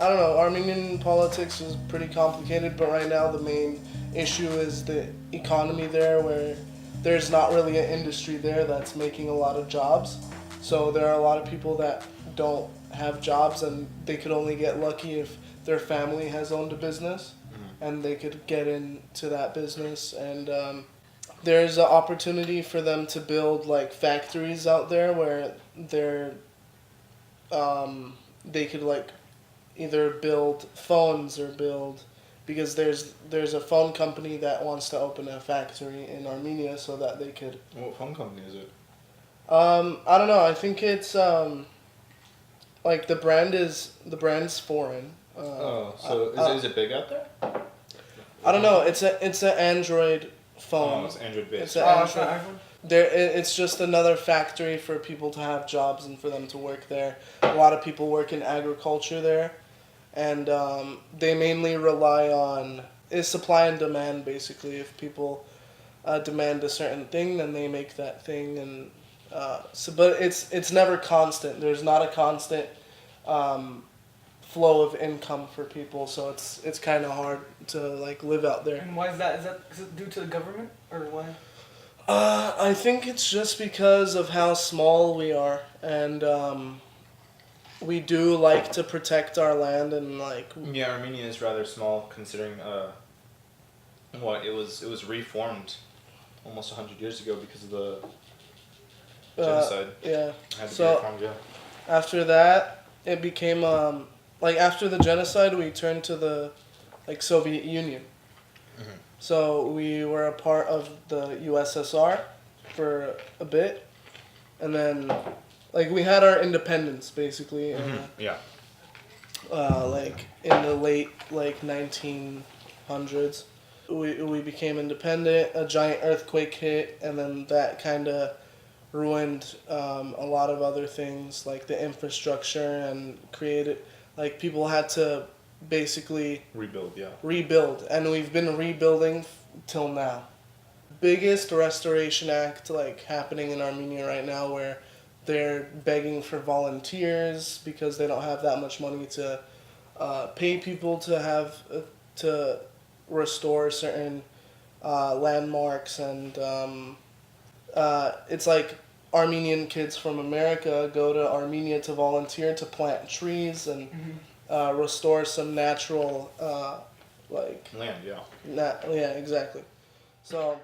I don't know, Armenian politics is pretty complicated, but right now the main issue is the economy there, where there's not really an industry there that's making a lot of jobs. So there are a lot of people that don't have jobs, and they could only get lucky if their family has owned a business and they could get into that business. And there's an opportunity for them to build like factories out there where they could like either build phones or build, because there's a phone company that wants to open a factory in Armenia so that they could. What phone company is it? I don't know. I think it's like the brand's foreign. Is it big out there? I don't know. It's an Android phone. Oh, it's Android based. It's an Android. It's just another factory for people to have jobs and for them to work there. A lot of people work in agriculture there, and they mainly rely on supply and demand. Basically, if people demand a certain thing, then they make that thing, and but it's never constant. There's not a constant flow of income for people, so it's kind of hard to like live out there. And why is that? Is it due to the government or why? I think it's just because of how small we are, and we do like to protect our land, and like. Yeah, Armenia is rather small considering it was reformed almost 100 years ago because of the genocide. Yeah. Had to be So reformed, yeah. after that, it became like after the genocide, we turned to the like Soviet Union. Mm-hmm. So we were a part of the USSR for a bit, and then like we had our independence basically. Yeah. Like in the late like 1900s, we became independent. A giant earthquake hit, and then that kind of ruined a lot of other things like the infrastructure, and created like people had to basically rebuild, and we've been rebuilding till now. Biggest restoration act like happening in Armenia right now, where they're begging for volunteers because they don't have that much money to pay people to have to restore certain landmarks, and it's like Armenian kids from America go to Armenia to volunteer to plant trees and restore some natural like land, yeah. yeah, exactly. So